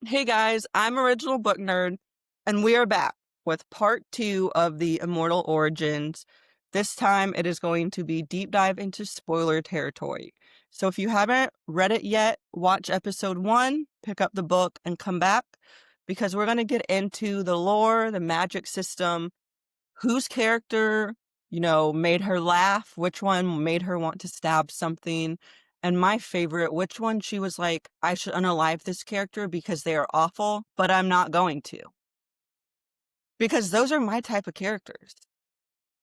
Hey guys, I'm Original Book Nerd, and we are back with part 2 of the Immortal Origins. This time it is going to be deep dive into spoiler territory. So if you haven't read it yet, watch episode 1, pick up the book, and come back because we're going to get into the lore, the magic system, whose character, made her laugh, which one made her want to stab something, and my favorite, which one she was like, I should unalive this character because they are awful, but I'm not going to. Because those are my type of characters.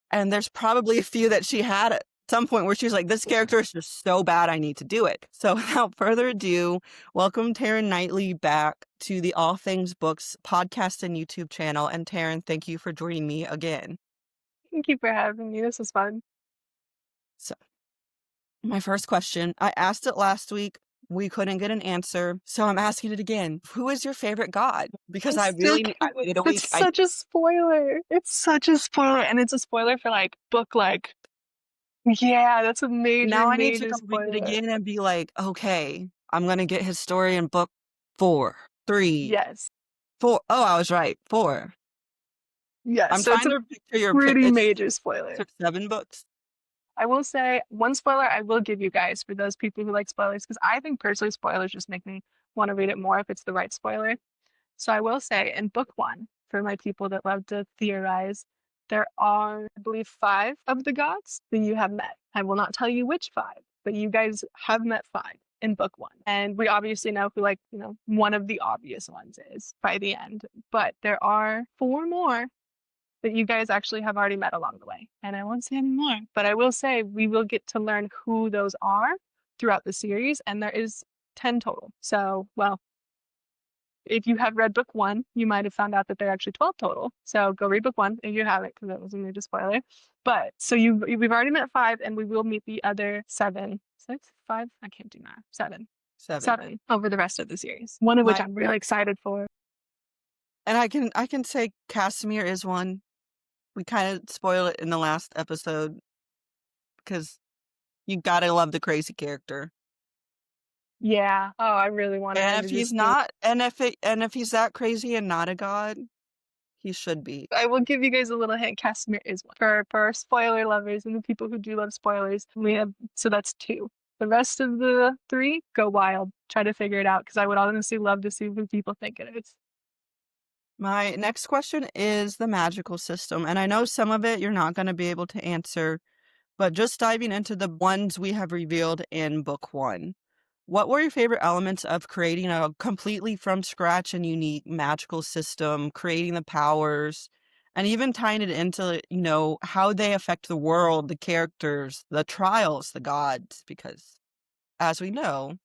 And there's probably a few that she had at some point where she was like, this character is just so bad, I need to do it. So without further ado, welcome Taryn Knightley back to the All Things Books podcast and YouTube channel. And Taryn, thank you for joining me again. Thank you for having me. This was fun. So, my first question, I asked it last week. We couldn't get an answer, so I'm asking it again. Who is your favorite god? Because I waited a week. It's such a spoiler. It's such a spoiler, and it's a spoiler for book yeah, that's a Now I need to major go read it spoiler. again and be like, okay, I'm gonna get his story in book 4, 3, Yes. 4. Oh, I was right. 4. Yes. I'm So it's trying a to picture your pretty it's major spoiler. 7 books. I will say one spoiler I will give you guys for those people who like spoilers, because I think personally spoilers just make me want to read it more if it's the right spoiler. So I will say in book 1, for my people that love to theorize, there are, I believe, 5 of the gods that you have met. I will not tell you which 5, but you guys have met 5 in book 1. And we obviously know who, one of the obvious ones is by the end. But there are 4 more that you guys actually have already met along the way. And I won't say any more, but I will say we will get to learn who those are throughout the series. And there is 10 total. So, well, if you have read book 1, you might have found out that there are actually 12 total. So go read book 1 if you haven't, because that was a major spoiler. But so we've already met 5, and we will meet the other 7, 6, 5. I can't do math. 7. 7 over the rest of the series. One of which I'm really excited for. And I can say Casimir is one. We kind of spoiled it in the last episode because you gotta love the crazy character. Yeah. Oh, I really wanted him And to if he's just not, and if he's that crazy and not a god, he should be. I will give you guys a little hint. Casimir is one. For our spoiler lovers and the people who do love spoilers, so that's 2. The rest of the 3, go wild. Try to figure it out, because I would honestly love to see what people think it is. My next question is the magical system, and I know some of it you're not going to be able to answer, but just diving into the ones we have revealed in book 1. What were your favorite elements of creating a completely from scratch and unique magical system, creating the powers, and even tying it into, how they affect the world, the characters, the trials, the gods? Because, as we know,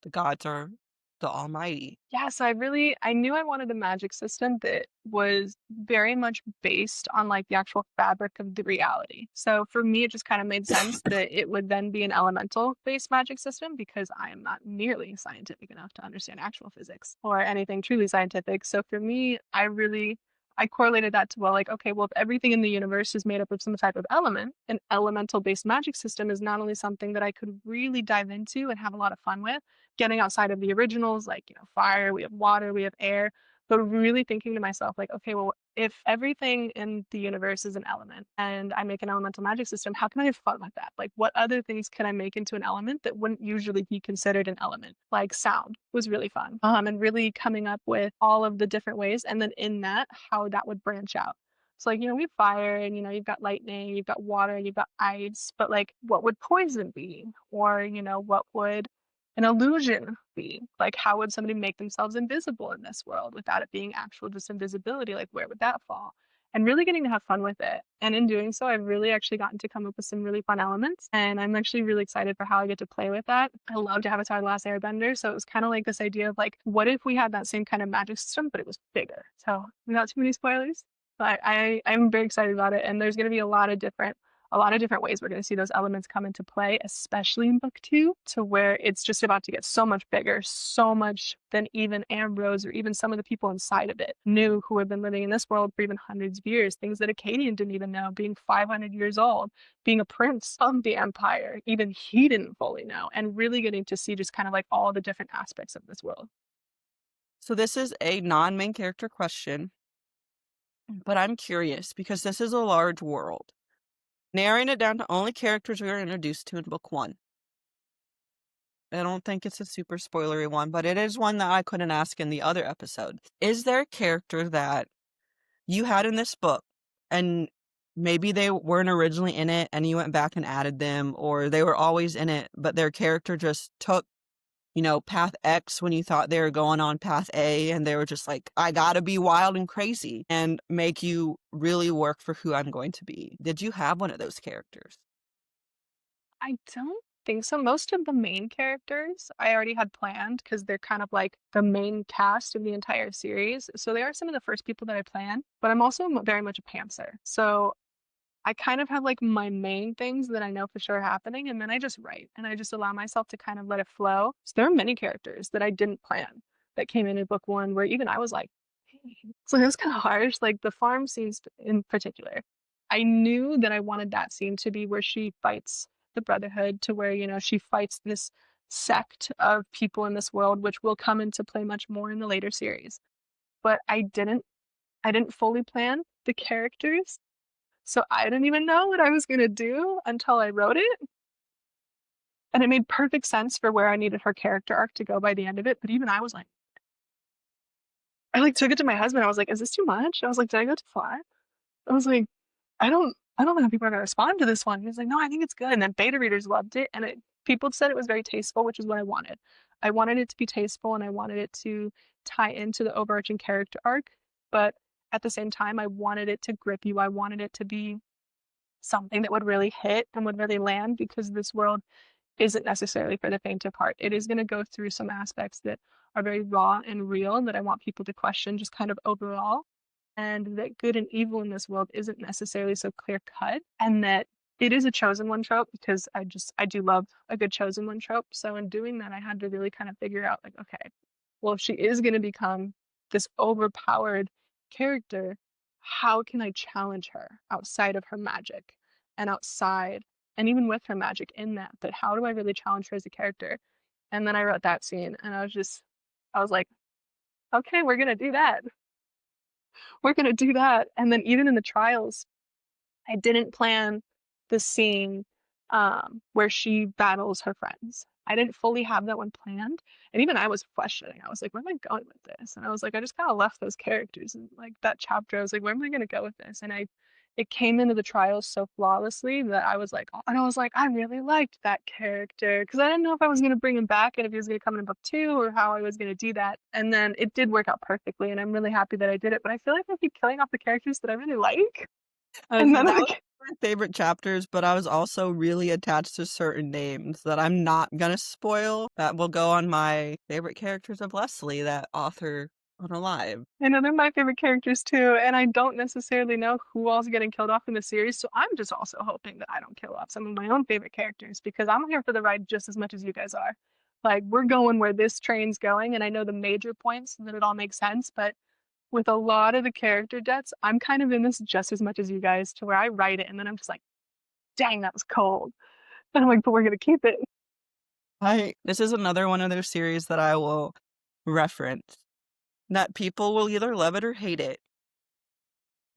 the gods are the almighty. Yeah, so I knew I wanted a magic system that was very much based on the actual fabric of the reality. So for me, it just kind of made sense that it would then be an elemental based magic system, because I am not nearly scientific enough to understand actual physics or anything truly scientific. So for me, I correlated that to, well, okay, well, if everything in the universe is made up of some type of element, an elemental based magic system is not only something that I could really dive into and have a lot of fun with, getting outside of the originals, fire, we have water, we have air, but really thinking to myself, okay, well, if everything in the universe is an element and I make an elemental magic system, how can I have fun with that? What other things can I make into an element that wouldn't usually be considered an element? Like sound was really fun. And really coming up with all of the different ways, and then in that, how that would branch out. So we have fire, and you've got lightning, you've got water, you've got ice, but what would poison be? Or, what would an illusion be? How would somebody make themselves invisible in this world without it being actual just invisibility? Where would that fall? And really getting to have fun with it. And in doing so, I've really actually gotten to come up with some really fun elements. And I'm actually really excited for how I get to play with that. I loved Avatar: The Last Airbender. So it was kind of like this idea of what if we had that same kind of magic system, but it was bigger? So without too many spoilers, but I'm very excited about it. And there's going to be a lot of different ways we're going to see those elements come into play, especially in book 2, to where it's just about to get so much bigger, so much than even Ambrose or even some of the people inside of it knew, who have been living in this world for even hundreds of years. Things that Acadian didn't even know, being 500 years old, being a prince of the empire, even he didn't fully know, and really getting to see just kind of all the different aspects of this world. So this is a non-main character question, but I'm curious because this is a large world. Narrowing it down to only characters we are introduced to in book 1. I don't think it's a super spoilery one, but it is one that I couldn't ask in the other episode. Is there a character that you had in this book and maybe they weren't originally in it and you went back and added them, or they were always in it, but their character just took, path X when you thought they were going on path A, and they were just like, I gotta be wild and crazy and make you really work for who I'm going to be? Did you have one of those characters? I don't think so. Most of the main characters I already had planned because they're kind of like the main cast of the entire series. So they are some of the first people that I planned, but I'm also very much a pantser. So I kind of have like my main things that I know for sure are happening, and then I just write and I just allow myself to kind of let it flow. So there are many characters that I didn't plan that came in book 1 where even I was like, hey. So it was kind of harsh. Like the farm scenes in particular, I knew that I wanted that scene to be where she fights the Brotherhood, to where, she fights this sect of people in this world, which will come into play much more in the later series. But I didn't fully plan the characters, so I didn't even know what I was gonna do until I wrote it. And it made perfect sense for where I needed her character arc to go by the end of it. But even I was like, I like took it to my husband. I was like, is this too much? I was like, did I go too far? I was like, I don't know how people are gonna respond to this one. He was like, no, I think it's good. And then beta readers loved it. And people said it was very tasteful, which is what I wanted. I wanted it to be tasteful and I wanted it to tie into the overarching character arc. But at the same time, I wanted it to grip you. I wanted it to be something that would really hit and would really land, because this world isn't necessarily for the faint of heart. It is going to go through some aspects that are very raw and real and that I want people to question just kind of overall. And that good and evil in this world isn't necessarily so clear cut, and that it is a chosen one trope, because I do love a good chosen one trope. So in doing that, I had to really kind of figure out like, okay, well, if she is going to become this overpowered character, how can I challenge her outside of her magic and outside and even with her magic in that? But how do I really challenge her as a character? And then I wrote that scene and I was like, okay, we're gonna do that. We're gonna do that. And then even in the trials, I didn't plan the scene where she battles her friends. I didn't fully have that one planned. And even I was questioning. I was like, where am I going with this? And I was like, I just kind of left those characters in like that chapter. I was like, where am I going to go with this? And it came into the trials so flawlessly that I was like, oh, and I was like, I really liked that character, because I didn't know if I was going to bring him back and if he was going to come in book 2 or how I was going to do that. And then it did work out perfectly. And I'm really happy that I did it. But I feel like I keep killing off the characters that I really like. And then That was my favorite chapters, but I was also really attached to certain names that I'm not gonna spoil that will go on my favorite characters of Leslie that author unalive. I know they're my favorite characters too, and I don't necessarily know who all's getting killed off in the series, so I'm just also hoping that I don't kill off some of my own favorite characters, because I'm here for the ride just as much as you guys are. Like, we're going where this train's going, and I know the major points that it all makes sense, but with a lot of the character deaths, I'm kind of in this just as much as you guys, to where I write it and then I'm just like, dang, that was cold. And I'm like, but we're gonna keep it. This is another one of their series that I will reference, that people will either love it or hate it.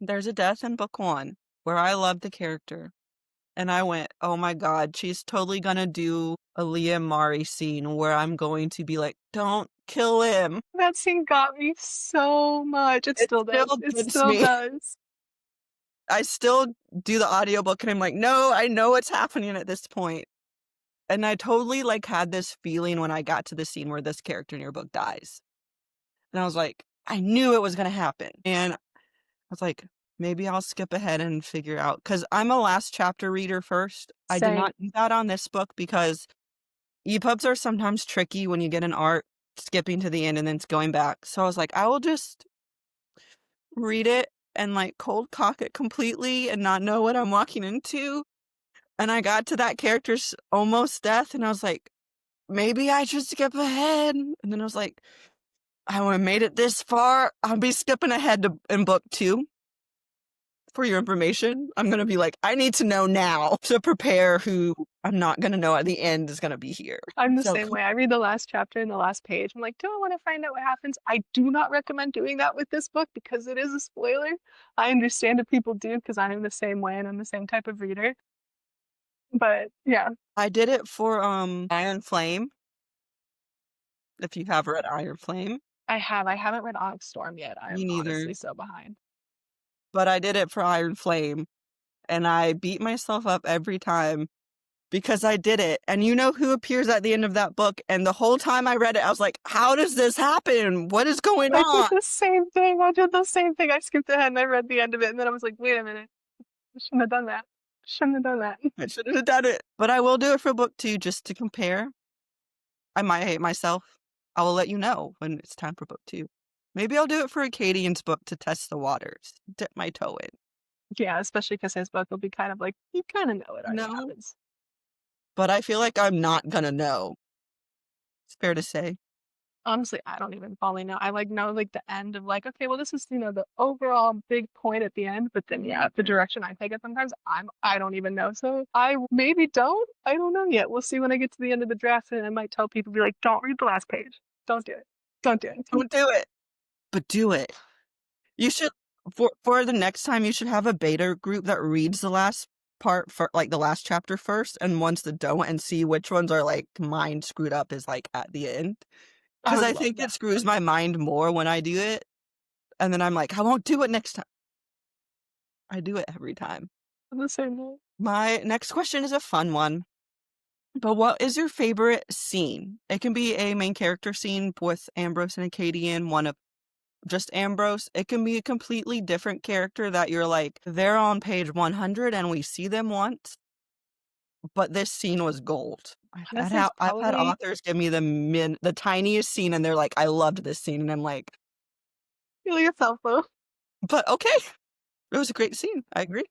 There's a death in book 1 where I loved the character. And I went, oh my God, she's totally gonna do a Liam Mari scene where I'm going to be like, don't kill him. That scene got me so much. It It still does. still It gets still me. does. I still do the audiobook and I'm like, no, I know what's happening at this point. And I totally like had this feeling when I got to the scene where this character in your book dies. And I was like, I knew it was gonna happen. And I was like, maybe I'll skip ahead and figure out, because I'm a last chapter reader first. I did Same. not do that on this book because EPUBs are sometimes tricky when you get an art skipping to the end and then it's going back. So I was like, I will just read it and like cold cock it completely and not know what I'm walking into. And I got to that character's almost death and I was like, maybe I should skip ahead. And then I was like, I made it this far. I'll be skipping ahead to in book 2. For your information, I'm gonna be like, I need to know now to prepare who I'm not gonna know at the end is gonna be here. I'm the So same way. I read the last chapter and the last page. I'm like, do I want to find out what happens? I do not recommend doing that with this book because it is a spoiler. I understand if people do because I'm the same way and I'm the same type of reader. But yeah, I did it for Iron Flame. If you have read Iron Flame. I have. I haven't read Onyx Storm yet. Me I'm neither. honestly so behind. But I did it for Iron Flame, and I beat myself up every time because I did it. And you know who appears at the end of that book? And the whole time I read it, I was like, how does this happen? What is going I did on? the same thing. I did the same thing. I skipped ahead and I read the end of it, and then I was like, wait a minute. I shouldn't have done that. Shouldn't have done that. I shouldn't have done it. But I will do it for book 2 just to compare. I might hate myself. I will let you know when it's time for book 2. Maybe I'll do it for Acadian's book to test the waters, dip my toe in. Yeah, especially because his book will be kind of like, you kind of know it already No, happens. but I feel like I'm not gonna know. It's fair to say. Honestly, I don't even fully know. I like know like the end of like, okay, well, this is the overall big point at the end, but then yeah, the direction I take it sometimes I don't even know. So I maybe don't. I don't know yet. We'll see when I get to the end of the draft, and I might tell people, be like, don't read the last page. Don't do it. Don't do it. Don't do it, but do it. You should for the next time. You should have a beta group that reads the last part for like the last chapter first, and ones that don't, and see which ones are like mind screwed up is like at the end. I Because would I love think that. it screws my mind more when I do it, and then I'm like, I won't do it next time. I do it every time. I'm the same way. My next question is a fun one. But what is your favorite scene? It can be a main character scene with Ambrose and Acadian, one of just Ambrose. It can be a completely different character that you're like, they're on page 100 and we see them once, but this scene was gold. Honestly, it's I've had probably authors give me the tiniest scene and they're like, I loved this scene. And I'm like, feel yourself though. but okay, it was a great scene. I agree.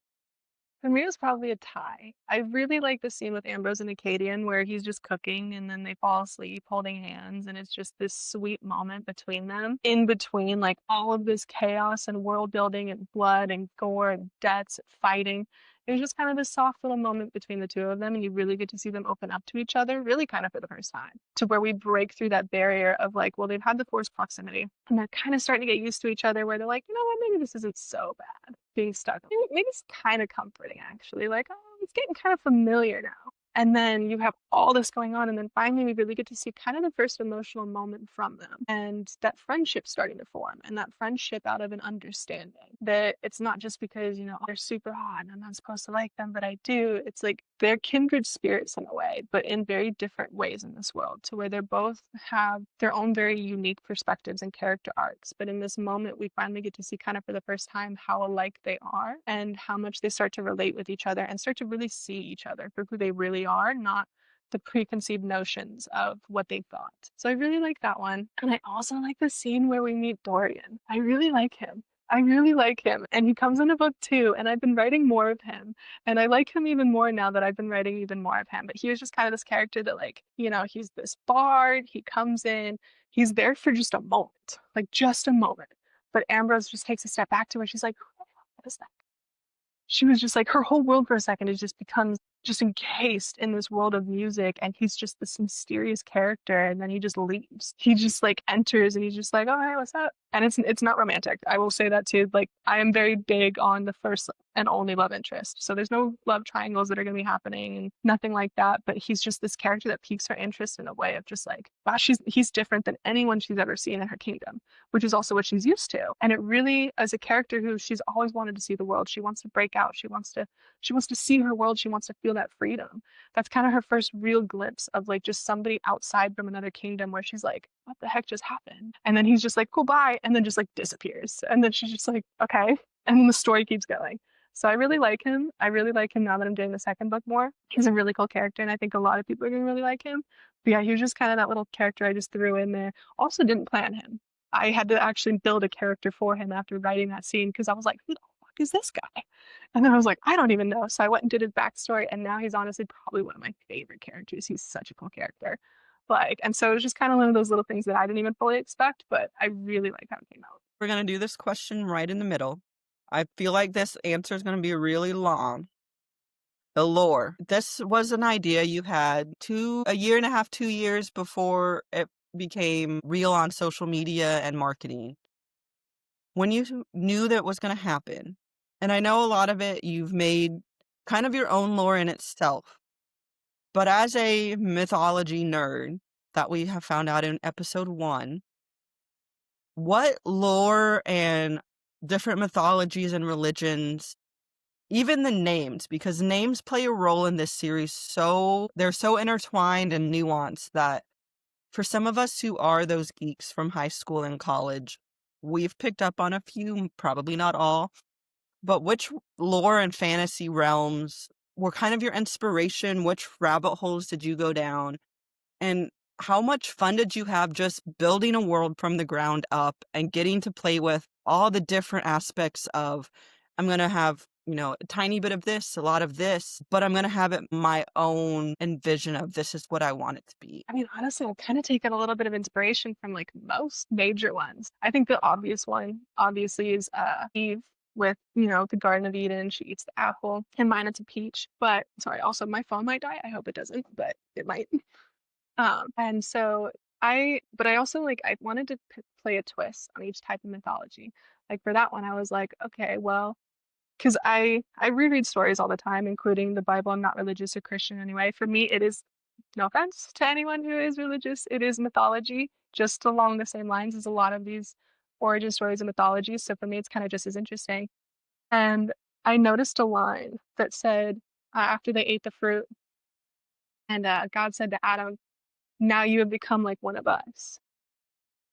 For me, it was probably a tie. I really like the scene with Ambrose and Acadian where he's just cooking and then they fall asleep holding hands, and it's just this sweet moment between them. In between, like all of this chaos and world building and blood and gore and deaths and fighting. It was just kind of this soft little moment between the two of them, and you really get to see them open up to each other, really kind of for the first time, to where we break through that barrier of like, well, they've had the forced proximity, and they're kind of starting to get used to each other, where they're like, you know what, maybe this isn't so bad being stuck. Maybe it's kind of comforting, actually. Like, oh, it's getting kind of familiar now. And then you have all this going on, and then finally we really get to see kind of the first emotional moment from them, and that friendship starting to form, and that friendship out of an understanding that it's not just because, they're super hot and I'm not supposed to like them, but I do. It's like they're kindred spirits in a way, but in very different ways in this world, to where they both have their own very unique perspectives and character arcs. But in this moment, we finally get to see kind of for the first time how alike they are and how much they start to relate with each other and start to really see each other for who they really are, not the preconceived notions of what they thought. So I really like that one. And I also like the scene where we meet Dorian. I really like him. I really like him. And he comes into book 2, and I've been writing more of him. And I like him even more now that I've been writing even more of him. But he was just kind of this character that, like, he's this bard. He comes in, he's there for just a moment, like just a moment. But Ambrose just takes a step back to her. She's like, what is that? She was just like, her whole world for a second, it just becomes just encased in this world of music, and he's just this mysterious character, and then he just leaves. He just like enters and he's just like, oh, hey, what's up? And it's not romantic. I will say that too. Like, I am very big on the first and only love interest. So there's no love triangles that are going to be happening and nothing like that. But he's just this character that piques her interest in a way of just like, wow, he's different than anyone she's ever seen in her kingdom, which is also what she's used to. And it really, as a character who she's always wanted to see the world, she wants to break out. She wants to see her world. She wants to feel that freedom. That's kind of her first real glimpse of like just somebody outside from another kingdom, where she's like, what the heck just happened? And then he's just like, cool, bye. And then just like disappears. And then she's just like, okay. And then the story keeps going. So I really like him. I really like him now that I'm doing the second book more. He's a really cool character, and I think a lot of people are going to really like him. But yeah, he was just kind of that little character I just threw in there. Also didn't plan him. I had to actually build a character for him after writing that scene, because I was like, who the fuck is this guy? And then I was like, I don't even know. So I went and did his backstory, and now he's honestly probably one of my favorite characters. He's such a cool character. And so it was just kind of one of those little things that I didn't even fully expect, but I really like how it came out. We're going to do this question right in the middle. I feel like this answer is going to be really long. the lore. This was an idea you had a year and a half, 2 years before it became real on social media and marketing. When you knew that was going to happen, and I know a lot of it you've made kind of your own lore in itself, but as a mythology nerd that we have found out in episode 1, what lore and different mythologies and religions, even the names, because names play a role in this series, they're so intertwined and nuanced that for some of us who are those geeks from high school and college, we've picked up on a few, probably not all, but which lore and fantasy realms were kind of your inspiration? Which rabbit holes did you go down? And how much fun did you have just building a world from the ground up and getting to play with all the different aspects of, I'm going to have, a tiny bit of this, a lot of this, but I'm going to have it my own envision of this is what I want it to be. I mean, honestly, I've kind of taken a little bit of inspiration from like most major ones. I think the obvious one, obviously, is Eve with, the Garden of Eden. She eats the apple. In mine, it's a peach. But sorry, also my phone might die. I hope it doesn't, but it might. And so but I also like, I wanted to play a twist on each type of mythology. Like for that one, I was like, okay, well, because I reread stories all the time, including the Bible. I'm not religious or Christian anyway. For me, it is, no offense to anyone who is religious, it is mythology, just along the same lines as a lot of these origin stories and mythologies. So for me, it's kind of just as interesting. And I noticed a line that said, after they ate the fruit, and God said to Adam, "Now you have become like one of us."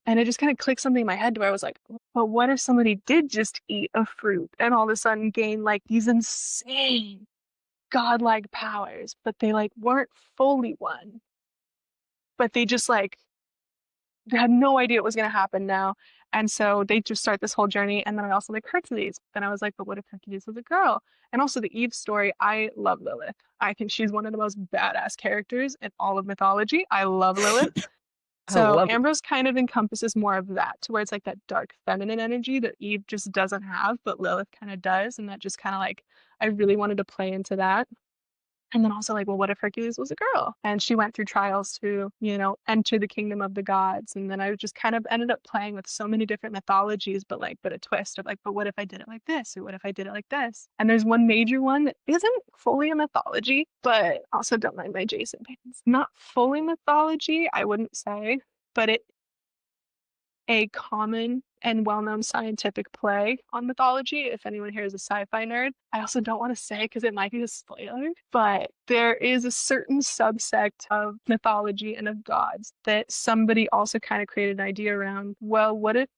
And it just kind of clicked something in my head where I was like, but what if somebody did just eat a fruit and all of a sudden gain like these insane godlike powers, but they like weren't fully one, but they just like they had no idea what was going to happen now. And so they just start this whole journey. And then I also like Hercules. Then I was like, but what if Hercules was a girl? And also the Eve story. I love Lilith. I think she's one of the most badass characters in all of mythology. I love Lilith. I So love it. Ambrose kind of encompasses more of that, to where it's like that dark feminine energy that Eve just doesn't have, but Lilith kind of does. And that just kind of like, I really wanted to play into that. And then also like, well, what if Hercules was a girl? And she went through trials to, enter the kingdom of the gods. And then I just kind of ended up playing with so many different mythologies, but a twist of like, but what if I did it like this? Or what if I did it like this? And there's one major one that isn't fully a mythology, but also don't mind my Jason fans. Not fully mythology, I wouldn't say, but it a common and well-known scientific play on mythology. If anyone here is a sci-fi nerd, I also don't want to say because it might be a spoiler, but there is a certain subsect of mythology and of gods that somebody also kind of created an idea around. Well, what if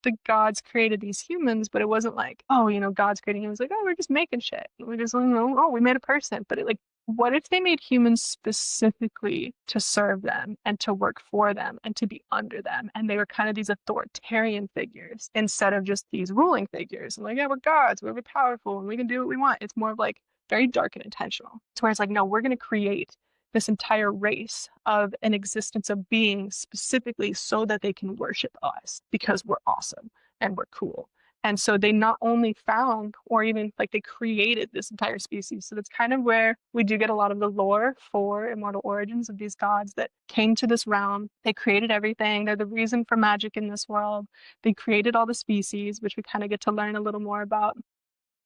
the gods created these humans, but it wasn't like, oh, God's creating humans, like, oh, we're just making shit. We're just, oh, we made a person. But what if they made humans specifically to serve them and to work for them and to be under them? And they were kind of these authoritarian figures instead of just these ruling figures. And like, yeah, we're gods, we're powerful, and we can do what we want. It's more of like very dark and intentional. To where it's like, no, we're going to create this entire race of an existence of beings specifically so that they can worship us because we're awesome and we're cool. And so they not only found or even like they created this entire species. So that's kind of where we do get a lot of the lore for immortal origins of these gods that came to this realm. They created everything. They're the reason for magic in this world. They created all the species, which we kind of get to learn a little more about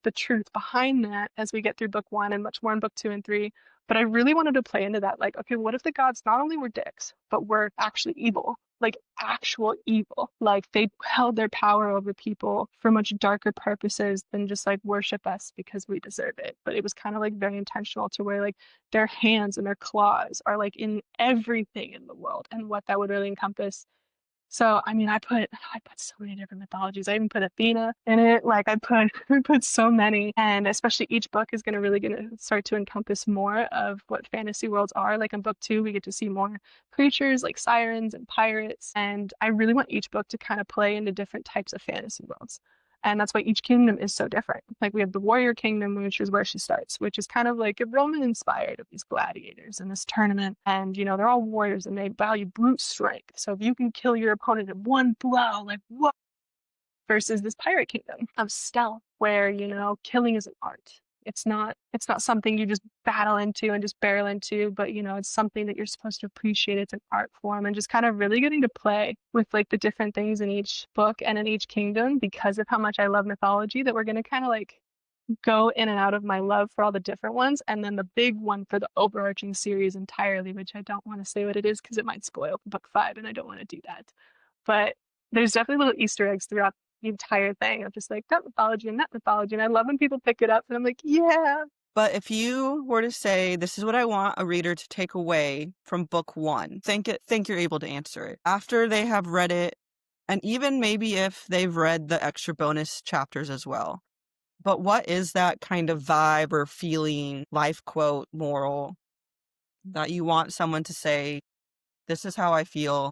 the truth behind that as we get through book 1 and much more in book 2 and 3. But I really wanted to play into that. Like, okay, what if the gods not only were dicks, but were actually evil? Like actual evil. Like they held their power over people for much darker purposes than just like worship us because we deserve it. But it was kind of like very intentional to where like their hands and their claws are like in everything in the world and what that would really encompass. So I mean, I put so many different mythologies. I even put Athena in it. Like I put so many, and especially each book is gonna start to encompass more of what fantasy worlds are. Like in book 2, we get to see more creatures like sirens and pirates, and I really want each book to kind of play into different types of fantasy worlds. And that's why each kingdom is so different. Like we have the warrior kingdom, which is where she starts, which is kind of like a Roman inspired of these gladiators in this tournament. And, they're all warriors and they value brute strength. So if you can kill your opponent in one blow, like what? Versus this pirate kingdom of stealth, where, killing is an art. It's not something you just battle into and just barrel into, but it's something that you're supposed to appreciate. It's an art form, and just kind of really getting to play with like the different things in each book and in each kingdom because of how much I love mythology, that we're going to kind of like go in and out of my love for all the different ones, and then the big one for the overarching series entirely, which I don't want to say what it is because it might spoil book 5, and I don't want to do that. But there's definitely little Easter eggs throughout the entire thing of just like that mythology and that mythology, and I love when people pick it up, and I'm like, yeah. But if you were to say, this is what I want a reader to take away from book 1, think you're able to answer it. After they have read it, and even maybe if they've read the extra bonus chapters as well. But what is that kind of vibe or feeling, life quote, moral that you want someone to say, this is how I feel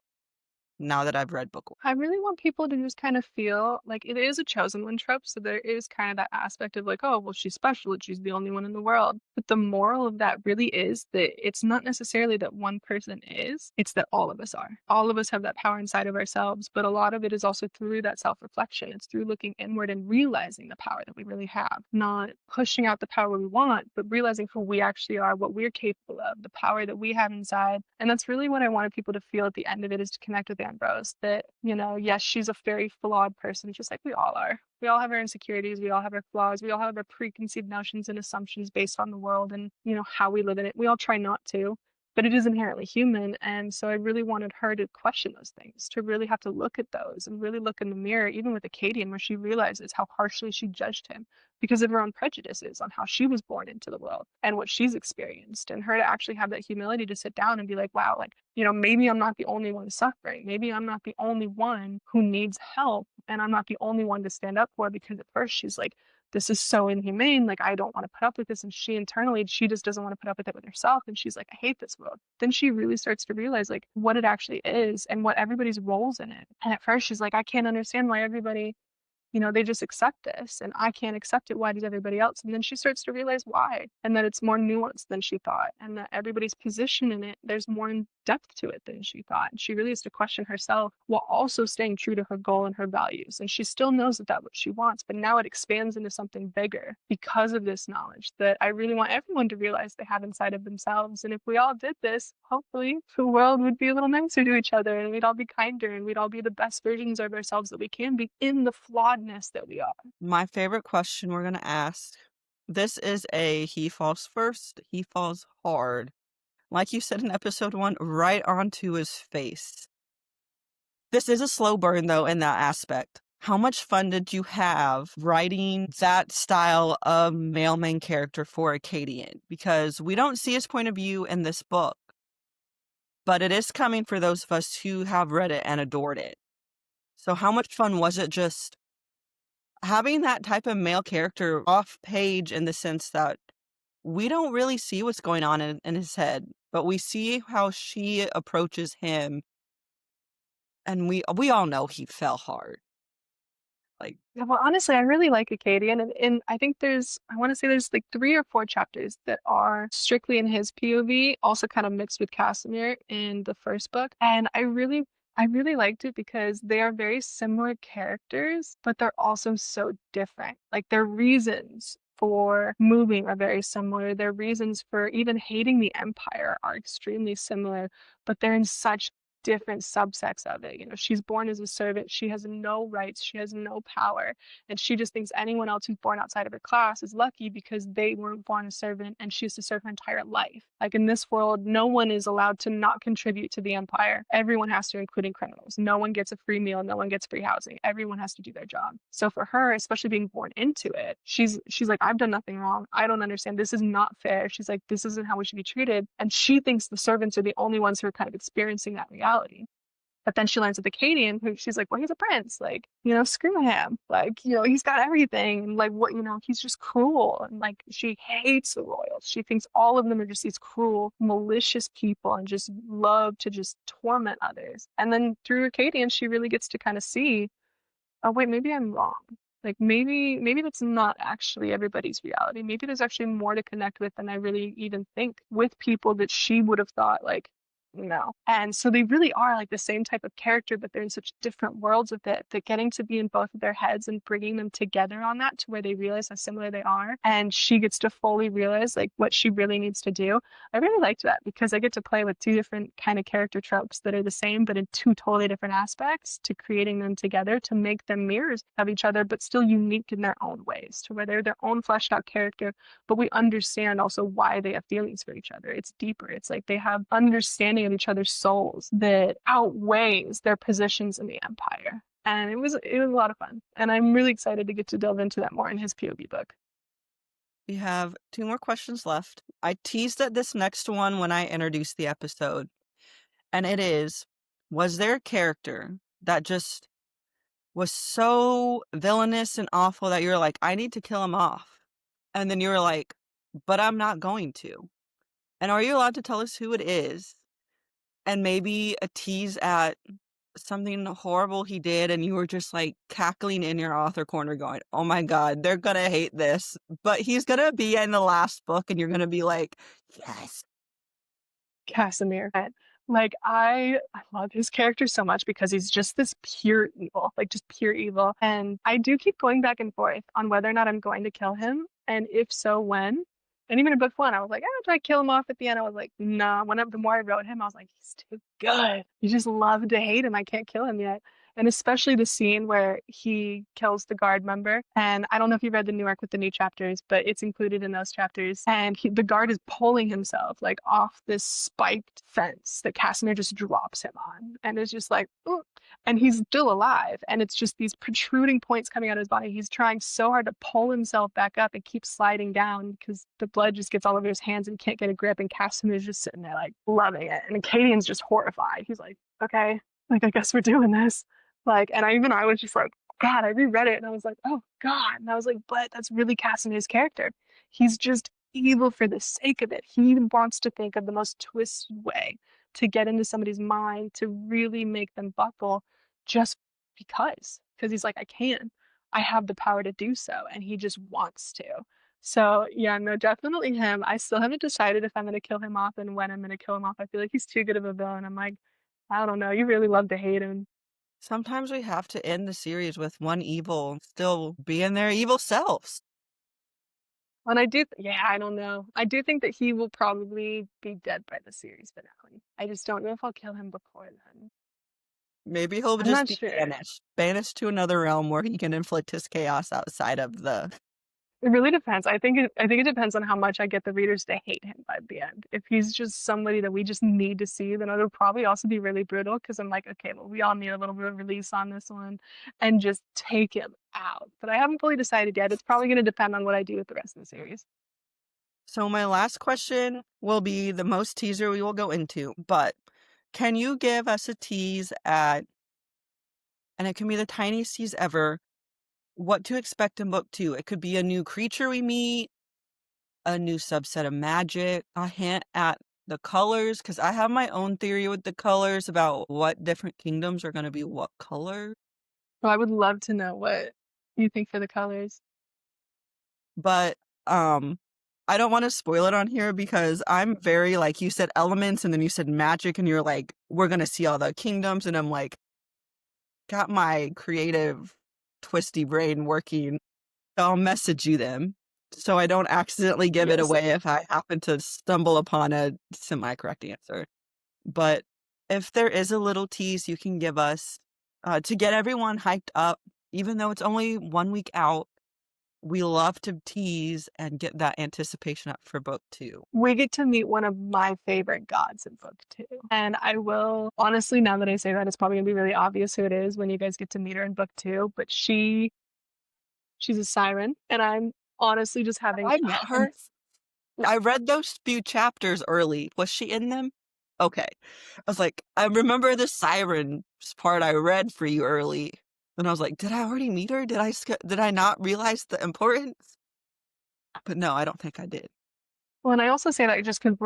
now that I've read book 1? I really want people to just kind of feel like it is a chosen one trope. So there is kind of that aspect of like, oh, well, she's special and she's the only one in the world. But the moral of that really is that it's not necessarily that one person is, it's that all of us are. All of us have that power inside of ourselves. But a lot of it is also through that self-reflection. It's through looking inward and realizing the power that we really have, not pushing out the power we want, but realizing who we actually are, what we're capable of, the power that we have inside. And that's really what I wanted people to feel at the end of it, is to connect with Ambrose. That, yes, she's a very flawed person, just like we all are. We all have our insecurities, we all have our flaws, we all have our preconceived notions and assumptions based on the world and, how we live in it. We all try not to, but it is inherently human. And so I really wanted her to question those things, to really have to look at those and really look in the mirror, even with Acadian, where she realizes how harshly she judged him because of her own prejudices on how she was born into the world and what she's experienced, and her to actually have that humility to sit down and be like, wow, like, maybe I'm not the only one suffering. Maybe I'm not the only one who needs help, and I'm not the only one to stand up for, because at first she's like, this is so inhumane. Like, I don't want to put up with this. And she internally, she just doesn't want to put up with it with herself. And she's like, I hate this world. Then she really starts to realize like what it actually is and what everybody's roles in it. And at first she's like, I can't understand why everybody, they just accept this and I can't accept it. Why does everybody else? And then she starts to realize why, and that it's more nuanced than she thought, and that everybody's position in it, there's more in depth to it than she thought. And she really has to question herself while also staying true to her goal and her values. And she still knows that that's what she wants, but now it expands into something bigger because of this knowledge that I really want everyone to realize they have inside of themselves. And if we all did this, hopefully the world would be a little nicer to each other, and we'd all be kinder, and we'd all be the best versions of ourselves that we can be in the flawedness that we are. My favorite question we're going to ask. This is a he falls first, he falls hard. Like you said in episode 1, right onto his face. This is a slow burn, though, in that aspect. How much fun did you have writing that style of male main character for Acadian? Because we don't see his point of view in this book, but it is coming for those of us who have read it and adored it. So how much fun was it just having that type of male character off page, in the sense that we don't really see what's going on in his head, but we see how she approaches him, and we all know he fell hard. Like, Yeah, well, honestly, I really like Acadian, and I think I want to say there's like 3 or 4 chapters that are strictly in his POV, also kind of mixed with Casimir in the first book. And I really liked it because they are very similar characters, but they're also so different. Like, their reasons for moving are very similar. Their reasons for even hating the Empire are extremely similar, but they're in such different subsects of it. She's born as a servant. She has no rights. She has no power. And she just thinks anyone else who's born outside of her class is lucky because they weren't born a servant, and she has to serve her entire life. Like, in this world, no one is allowed to not contribute to the Empire. Everyone has to, including criminals. No one gets a free meal. No one gets free housing. Everyone has to do their job. So for her, especially being born into it, she's like, I've done nothing wrong. I don't understand. This is not fair. She's like, this isn't how we should be treated. And she thinks the servants are the only ones who are kind of experiencing that reality. But then she learns with Acadian, who she's like, well, he's a prince. Like, screw him. Like, he's got everything. And like, what, he's just cruel. And like, she hates the royals. She thinks all of them are just these cruel, malicious people and just love to just torment others. And then through Acadian, she really gets to kind of see, oh, wait, maybe I'm wrong. Like, maybe that's not actually everybody's reality. Maybe there's actually more to connect with than I really even think, with people that she would have thought, like, no. And so they really are like the same type of character, but they're in such different worlds with it that getting to be in both of their heads and bringing them together on that to where they realize how similar they are. And she gets to fully realize like what she really needs to do. I really liked that because I get to play with two different kind of character tropes that are the same, but in two totally different aspects to creating them together to make them mirrors of each other, but still unique in their own ways to where they're their own fleshed out character, but we understand also why they have feelings for each other. It's deeper. It's like they have understanding of each other's souls that outweighs their positions in the empire. And it was a lot of fun. And I'm really excited to get to delve into that more in his POV book. We have 2 more questions left. I teased at this next one when I introduced the episode, and it is, was there a character that just was so villainous and awful that you were like, "I need to kill him off," and then you were like, "But I'm not going to." And are you allowed to tell us who it is? And maybe a tease at something horrible he did, and you were just, like, cackling in your author corner going, "Oh my god, they're gonna hate this, but he's gonna be in the last book," and you're gonna be like, "Yes." Casimir. And, like I love his character so much because he's just this pure evil, like just pure evil. And I do keep going back and forth on whether or not I'm going to kill him, and if so, when. And even in book one, I was like, ah, do I kill him off at the end? I was like, nah. The more I wrote him, I was like, he's too good. You just love to hate him. I can't kill him yet. And especially the scene where he kills the guard member. And I don't know if you read the new arc with the new chapters, but it's included in those chapters. And the guard is pulling himself like off this spiked fence that Casimir just drops him on. And it's just like, ooh. And he's still alive. And it's just these protruding points coming out of his body. He's trying so hard to pull himself back up and keep sliding down because the blood just gets all over his hands and he can't get a grip. And Casimir's just sitting there like loving it. And Acadian's just horrified. He's like, okay, like I guess we're doing this. Like, and I was just like, God, I reread it and I was like, oh God. And I was like, but that's really Casimir's character. He's just evil for the sake of it. He wants to think of the most twisted way to get into somebody's mind to really make them buckle just because he's like, I can. I have the power to do so. And he just wants to. So yeah, no, definitely him. I still haven't decided if I'm gonna kill him off and when I'm gonna kill him off. I feel like he's too good of a villain. I'm like, I don't know. You really love to hate him. Sometimes we have to end the series with one evil still being their evil selves. And I do, yeah, I don't know. I do think that he will probably be dead by the series finale. I just don't know if I'll kill him before then. Maybe he'll I'm just not be sure. banished to another realm where he can inflict his chaos outside of the. It really depends. I think it depends on how much I get the readers to hate him by the end. If he's just somebody that we just need to see, then it'll probably also be really brutal because I'm like, okay, well, we all need a little bit of release on this one and just take him out. But I haven't fully decided yet. It's probably going to depend on what I do with the rest of the series. So my last question will be the most teaser we will go into, but can you give us a tease at, and it can be the tiniest tease ever, what to expect in book 2? It could be a new creature we meet, a new subset of magic, a hint at the colors, because I have my own theory with the colors about what different kingdoms are going to be what color. Well, I would love to know what you think for the colors. But I don't want to spoil it on here because I'm very, like, you said elements and then you said magic and you're like, we're going to see all the kingdoms, and I'm like, got my creative twisty brain working. So I'll message you them so I don't accidentally give it Yes. away if I happen to stumble upon a semi-correct answer. But if there is a little tease you can give us to get everyone hyped up, even though it's only 1 week out, we love to tease and get that anticipation up for book 2. We get to meet one of my favorite gods in book 2. And I will, honestly, now that I say that, it's probably gonna be really obvious who it is when you guys get to meet her in book 2. But she's a siren, and I'm honestly just having I met her. no. I read those few chapters early. Was she in them? Okay. I was like, I remember the sirens part I read for you early. And I was like, did I already meet her? Did I not realize the importance? But no, I don't think I did. Well, and I also say that just because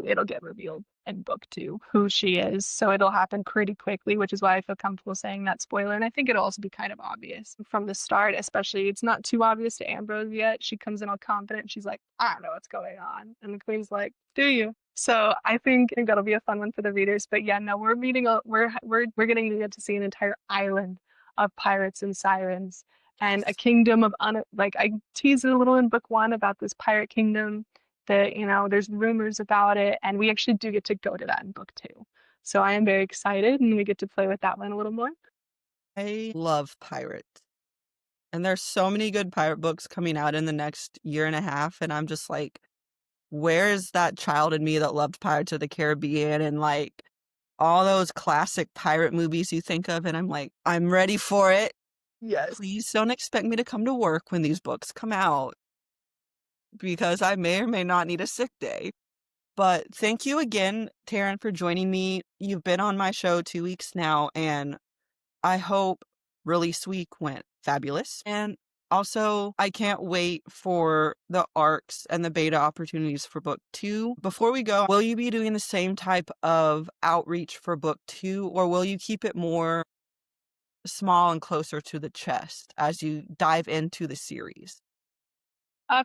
it'll get revealed in book two who she is, so it'll happen pretty quickly, which is why I feel comfortable saying that spoiler. And I think it'll also be kind of obvious from the start, especially it's not too obvious to Ambrose yet. She comes in all confident. She's like, I don't know what's going on, and the queen's like, Do you? So I think that'll be a fun one for the readers. But yeah, no, we're meeting. We're getting to get to see an entire island of pirates and sirens and a kingdom of like I teased it a little in book one about this pirate kingdom that, there's rumors about it, and we actually do get to go to that in book two. So I am very excited, and we get to play with that one a little more. I love pirates. And there's so many good pirate books coming out in the next year and a half, and I'm just like, where is that child in me that loved Pirates of the Caribbean and like all those classic pirate movies you think of? And I'm like, I'm ready for it. Yes. Please don't expect me to come to work when these books come out because I may or may not need a sick day. But thank you again, Taryn, for joining me. You've been on my show 2 weeks now, and I hope release week went fabulous. And also, I can't wait for the arcs and the beta opportunities for book two. Before we go, will you be doing the same type of outreach for book two, or will you keep it more small and closer to the chest as you dive into the series?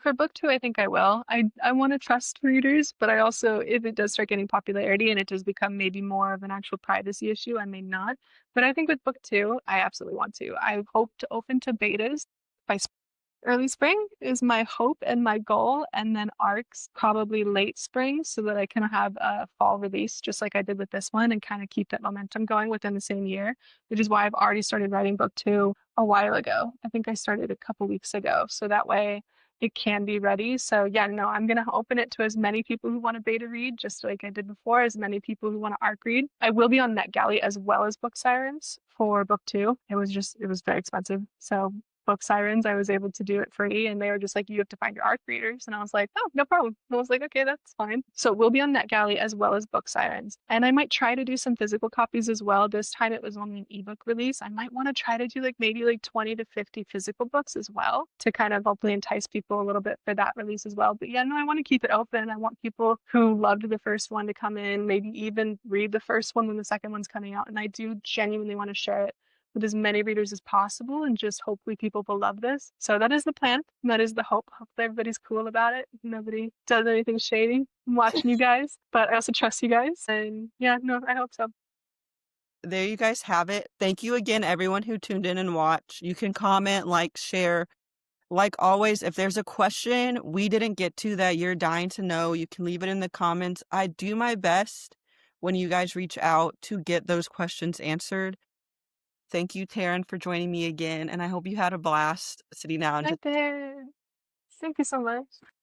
For book two, I think I will. I want to trust readers, but I also, if it does start getting popularity and it does become maybe more of an actual privacy issue, I may not. But I think with book two, I absolutely want to. I hope to open to betas by early spring is my hope and my goal, and then arcs probably late spring so that I can have a fall release just like I did with this one and kind of keep that momentum going within the same year, which is why I've already started writing book two a while ago. I think I started a couple weeks ago, so that way it can be ready. So yeah, no, I'm gonna open it to as many people who want to beta read, just like I did before, as many people who want to arc read. I will be on NetGalley as well as Book Sirens for book two. It was very expensive. So Book Sirens, I was able to do it free, and they were just like, you have to find your ARC readers. And I was like, oh, no problem. And I was like, okay, that's fine. So we'll be on NetGalley as well as Book Sirens. And I might try to do some physical copies as well. This time it was only an ebook release. I might want to try to do like maybe like 20 to 50 physical books as well to kind of hopefully entice people a little bit for that release as well. But yeah, no, I want to keep it open. I want people who loved the first one to come in, maybe even read the first one when the second one's coming out. And I do genuinely want to share it with as many readers as possible, and just hopefully people will love this. So that is the plan. That is the hope. Hopefully everybody's cool about it. Nobody does anything shady. I'm watching you guys, but I also trust you guys. And yeah, no, I hope so. There you guys have it. Thank you again, everyone who tuned in and watched. You can comment, like, share. Like always, if there's a question we didn't get to that you're dying to know, you can leave it in the comments. I do my best when you guys reach out to get those questions answered. Thank you, Taryn, for joining me again, and I hope you had a blast sitting down. Right there. Thank you so much.